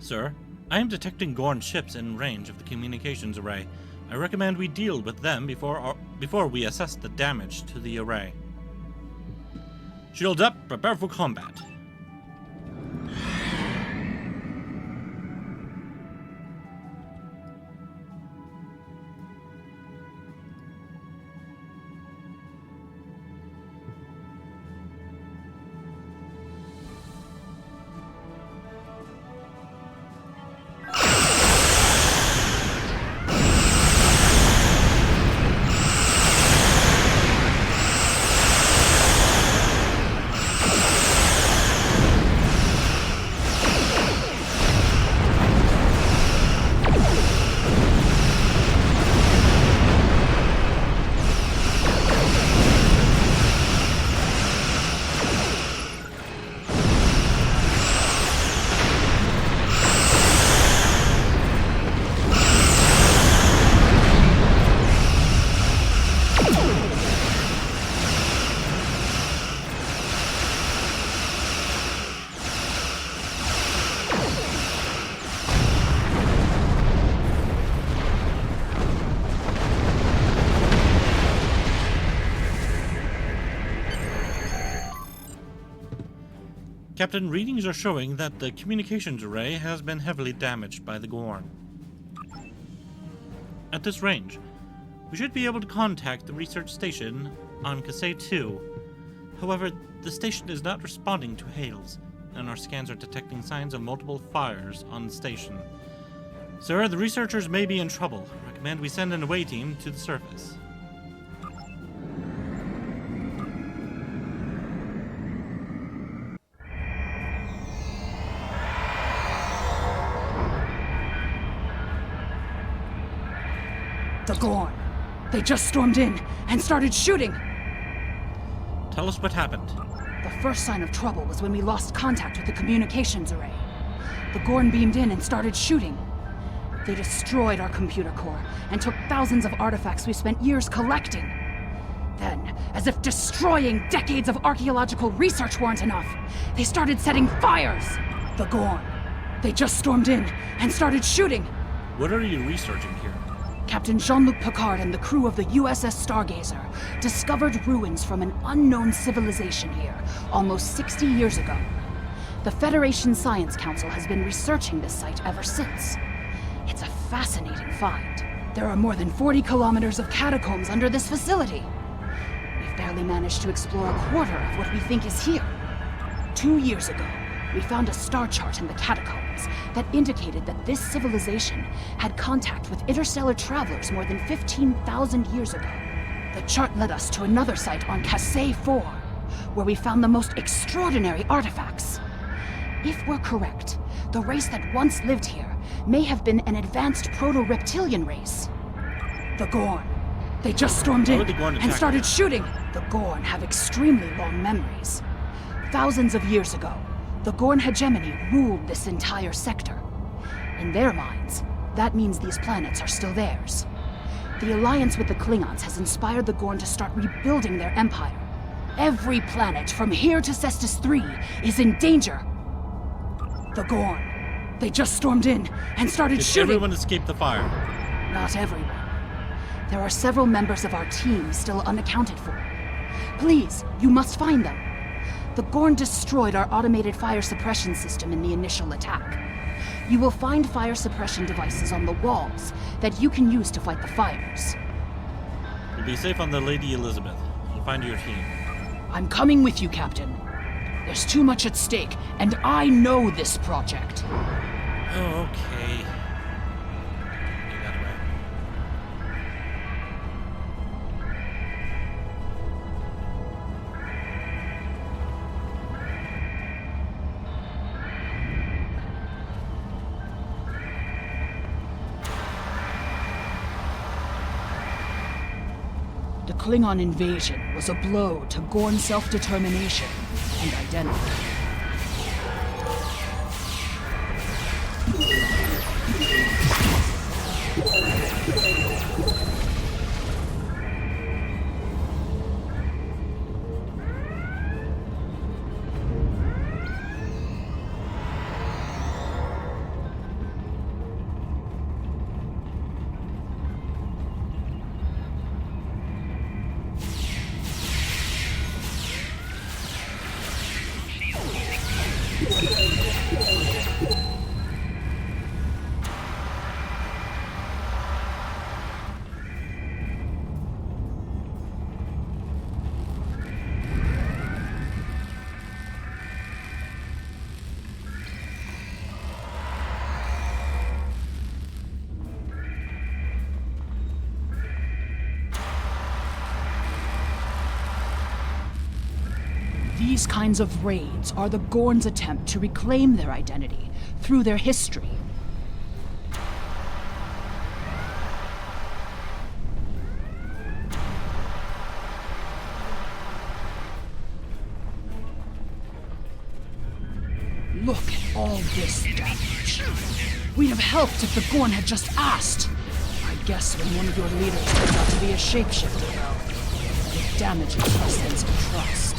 Sir, I am detecting Gorn ships in range of the communications array. I recommend we deal with them before we assess the damage to the array. Shields up, prepare for combat. Captain, readings are showing that the communications array has been heavily damaged by the Gorn. At this range, we should be able to contact the research station on Kasei 2. However, the station is not responding to hails, and our scans are detecting signs of multiple fires on the station. Sir, the researchers may be in trouble. I recommend we send an away team to the surface. The Gorn. They just stormed in and started shooting. Tell us what happened. The first sign of trouble was when we lost contact with the communications array. The Gorn beamed in and started shooting. They destroyed our computer core and took thousands of artifacts we spent years collecting. Then, as if destroying decades of archaeological research weren't enough, they started setting fires. The Gorn. They just stormed in and started shooting. What are you researching here? Captain Jean-Luc Picard and the crew of the USS Stargazer discovered ruins from an unknown civilization here almost 60 years ago. The Federation Science Council has been researching this site ever since. It's a fascinating find. There are more than 40 kilometers of catacombs under this facility. We've barely managed to explore a quarter of what we think is here. 2 years ago, we found a star chart in the catacombs that indicated that this civilization had contact with interstellar travelers more than 15,000 years ago. The chart led us to another site on Kasei 4, where we found the most extraordinary artifacts. If we're correct, the race that once lived here may have been an advanced proto-reptilian race. The Gorn. They just stormed in and started shooting. The Gorn have extremely long memories. Thousands of years ago, the Gorn hegemony ruled this entire sector. In their minds, that means these planets are still theirs. The alliance with the Klingons has inspired the Gorn to start rebuilding their empire. Every planet from here to Cestus 3 is in danger. The Gorn. They just stormed in and started shooting. Did everyone escape the fire? Not everyone. There are several members of our team still unaccounted for. Please, you must find them. The Gorn destroyed our automated fire suppression system in the initial attack. You will find fire suppression devices on the walls that you can use to fight the fires. You'll be safe on the Lady Elizabeth. I'll find your team. I'm coming with you, Captain. There's too much at stake, and I know this project. Oh, okay. Get that away. The Klingon invasion was a blow to Gorn self-determination and identity. These kinds of raids are the Gorn's attempt to reclaim their identity through their history. Look at all this damage. We'd have helped if the Gorn had just asked. I guess when one of your leaders turned out to be a shapeshifter, though, it damages our sense of trust.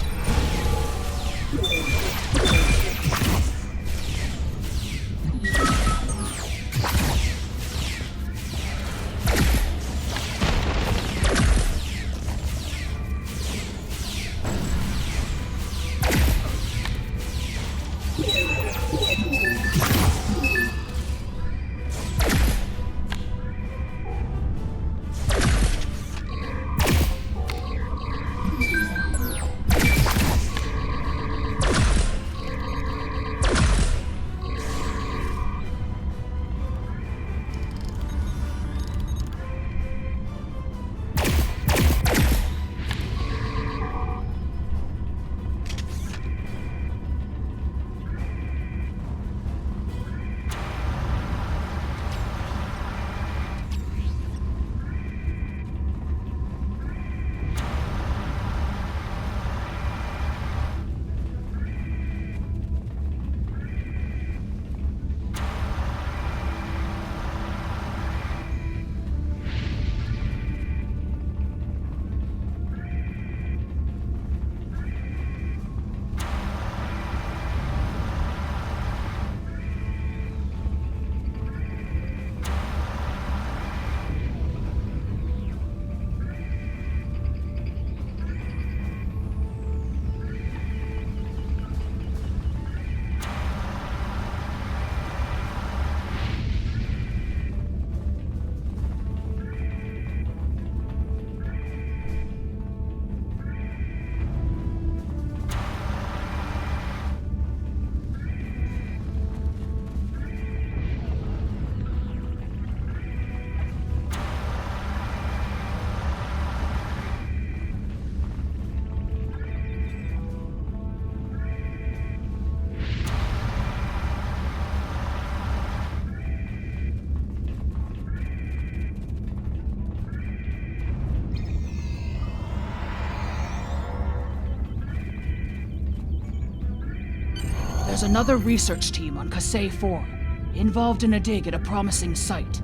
There's another research team on Kasei 4, involved in a dig at a promising site.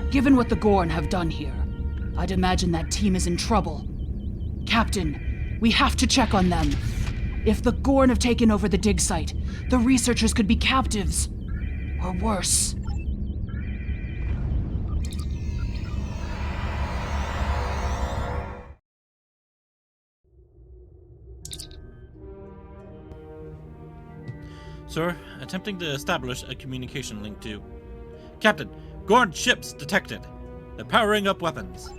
Given what the Gorn have done here, I'd imagine that team is in trouble. Captain, we have to check on them. If the Gorn have taken over the dig site, the researchers could be captives. Or worse. Sir, attempting to establish a communication link to... Captain, Gorn ships detected. They're powering up weapons.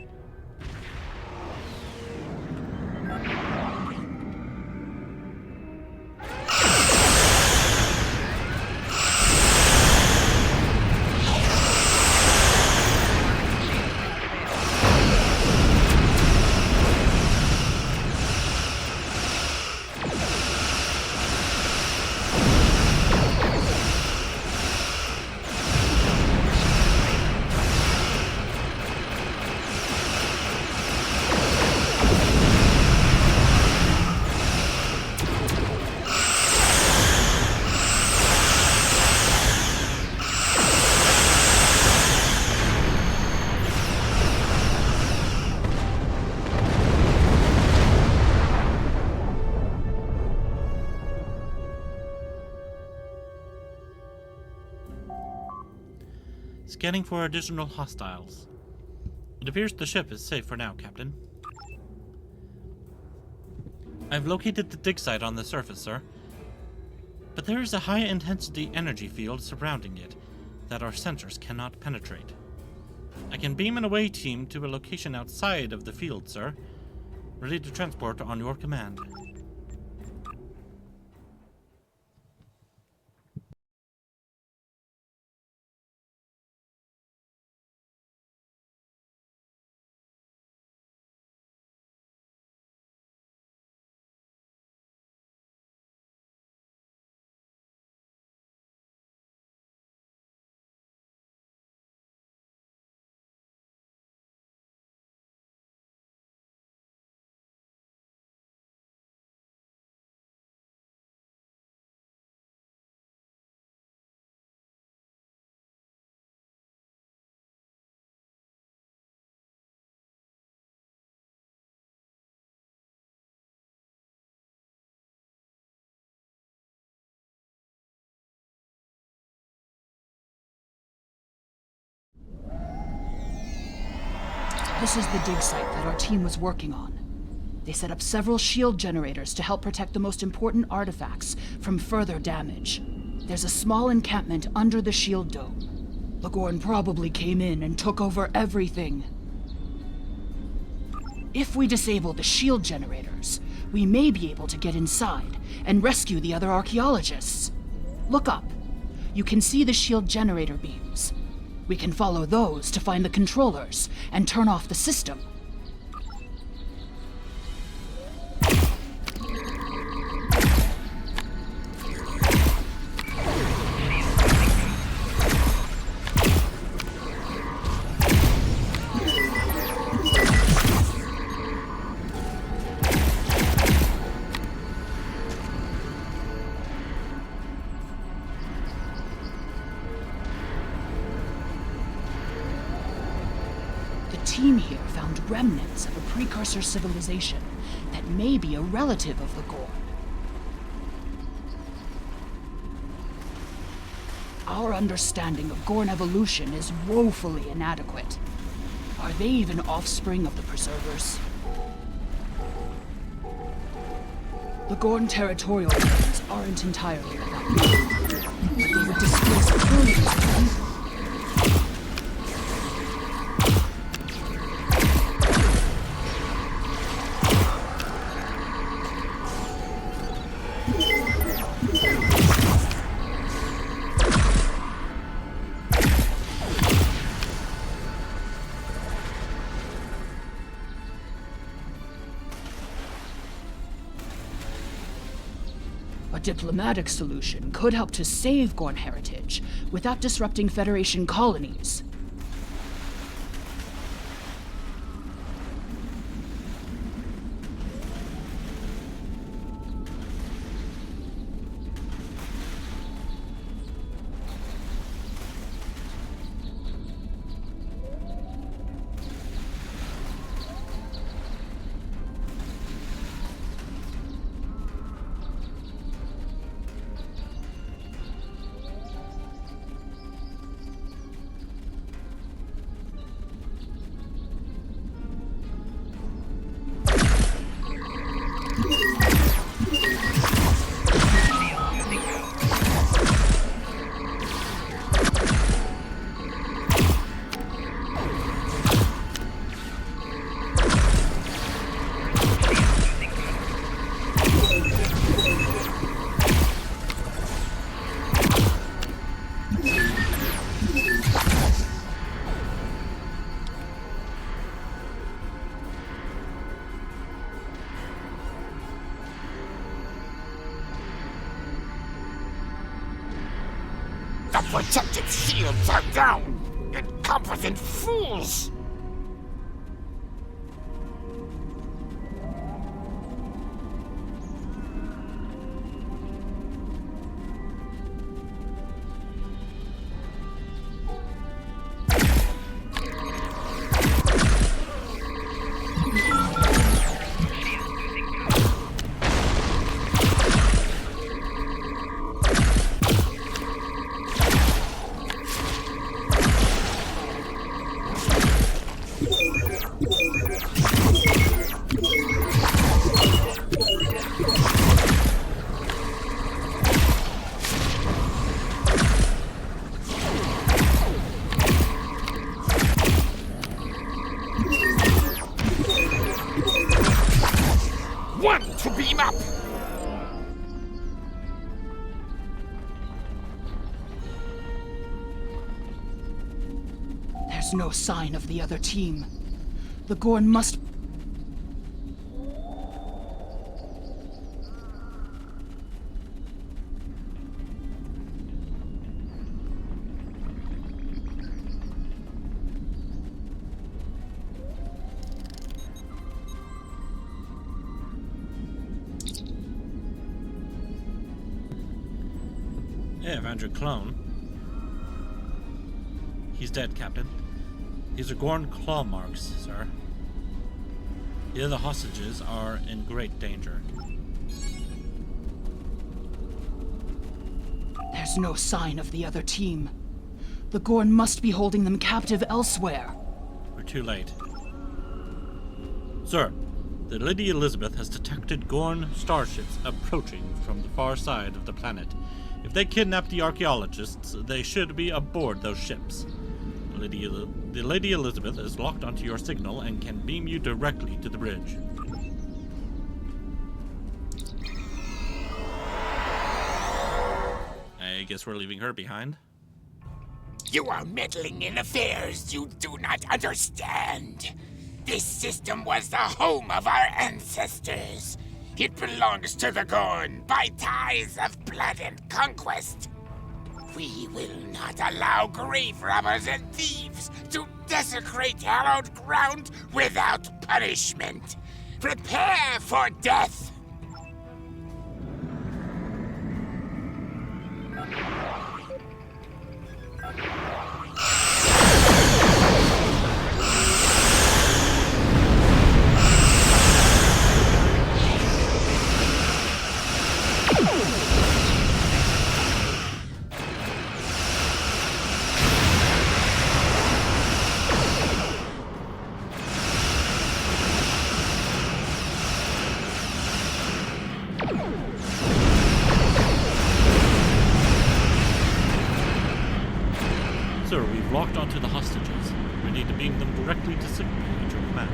Scanning for additional hostiles. It appears the ship is safe for now, Captain. I've located the dig site on the surface, sir. But there is a high-intensity energy field surrounding it that our sensors cannot penetrate. I can beam an away team to a location outside of the field, sir. Ready to transport on your command. This is the dig site that our team was working on. They set up several shield generators to help protect the most important artifacts from further damage. There's a small encampment under the shield dome. The Gorn probably came in and took over everything. If we disable the shield generators, we may be able to get inside and rescue the other archaeologists. Look up. You can see the shield generator beams. We can follow those to find the controllers and turn off the system. The team here found remnants of a precursor civilization that may be a relative of the Gorn. Our understanding of Gorn evolution is woefully inadequate. Are they even offspring of the Preservers? The Gorn territorial planes aren't entirely without meaning, but they would displace billions of people. A diplomatic solution could help to save Gorn heritage without disrupting Federation colonies. The protective shields are down! Incompetent fools! One to beam up! There's no sign of the other team. The Gorn must... Yeah, found your clone. He's dead, Captain. These are Gorn claw marks, sir. The other hostages are in great danger. There's no sign of the other team. The Gorn must be holding them captive elsewhere. We're too late. Sir, The Lady Elizabeth has detected Gorn starships approaching from the far side of the planet. If they kidnap the archaeologists, they should be aboard those ships. The Lady Elizabeth is locked onto your signal and can beam you directly to the bridge. I guess we're leaving her behind. You are meddling in affairs you do not understand. This system was the home of our ancestors. It belongs to the Gorn by ties of blood and conquest. We will not allow grave robbers and thieves to desecrate hallowed ground without punishment. Prepare for death! Sir, we've locked onto the hostages. We need to beam them directly to signal at your command.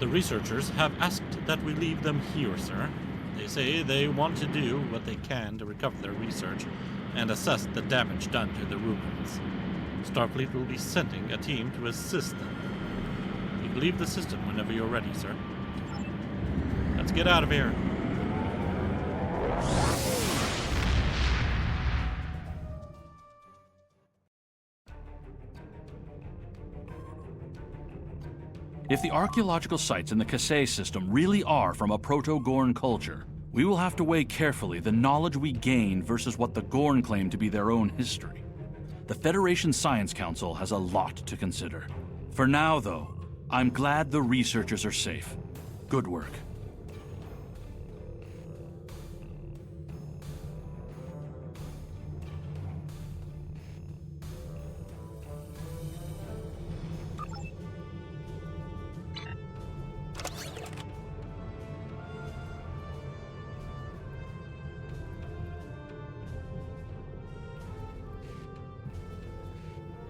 The researchers have asked that we leave them here, sir. They say they want to do what they can to recover their research and assess the damage done to the ruins. Starfleet will be sending a team to assist them. You can leave the system whenever you're ready, sir. Let's get out of here. If the archaeological sites in the Kasei system really are from a Proto-Gorn culture, we will have to weigh carefully the knowledge we gain versus what the Gorn claim to be their own history. The Federation Science Council has a lot to consider. For now, though, I'm glad the researchers are safe. Good work.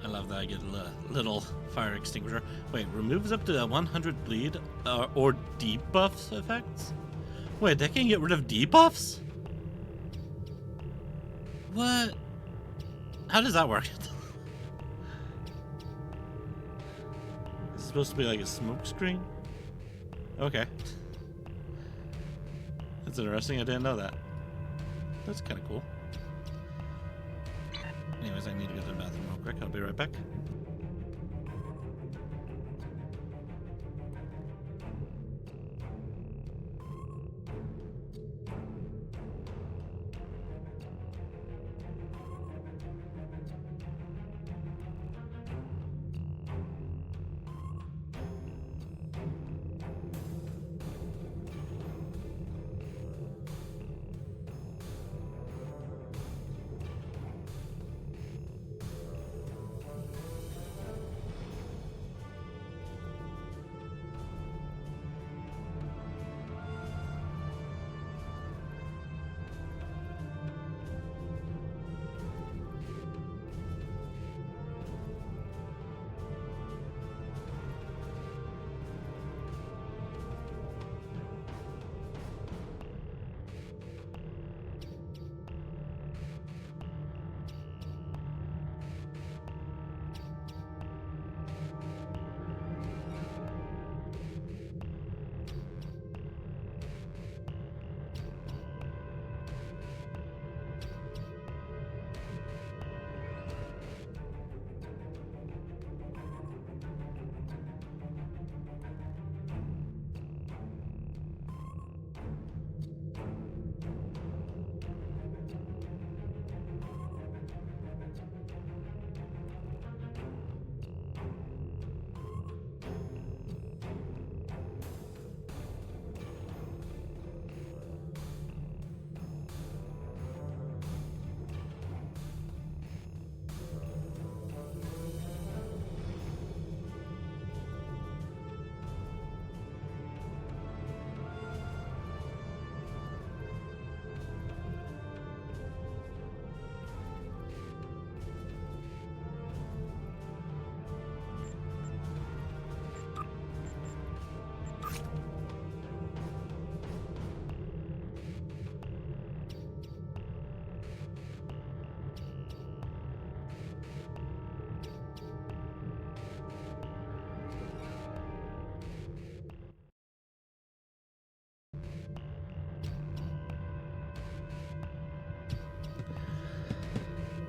I love that I get a little fire extinguisher. Wait, removes up to 100 bleed or debuffs effects? Wait, they can get rid of debuffs? What? How does that work? Is it supposed to be like a smoke screen? Okay. That's interesting, I didn't know that. That's kind of cool. Anyways, I need to go to the bathroom real quick. I'll be right back.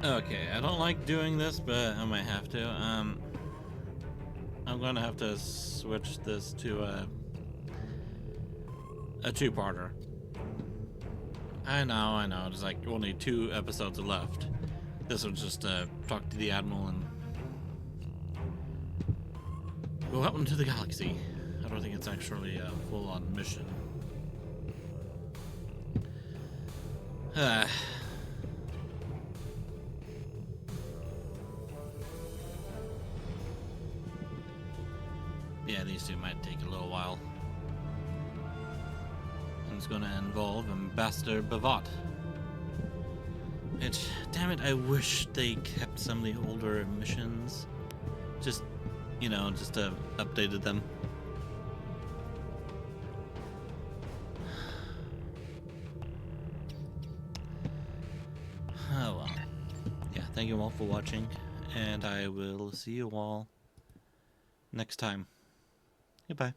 Okay, I don't like doing this, but I might have to. I'm gonna have to switch this to a two-parter. I know. There's like only 2 episodes left. This one's just talk to the Admiral and go out into the galaxy. I don't think it's actually a full-on mission. Yeah, these 2 might take a little while. And it's gonna involve Ambassador Bavat. Which, damn it, I wish they kept some of the older missions. Just, you know, just updated them. Oh well. Yeah, thank you all for watching, and I will see you all next time. Goodbye.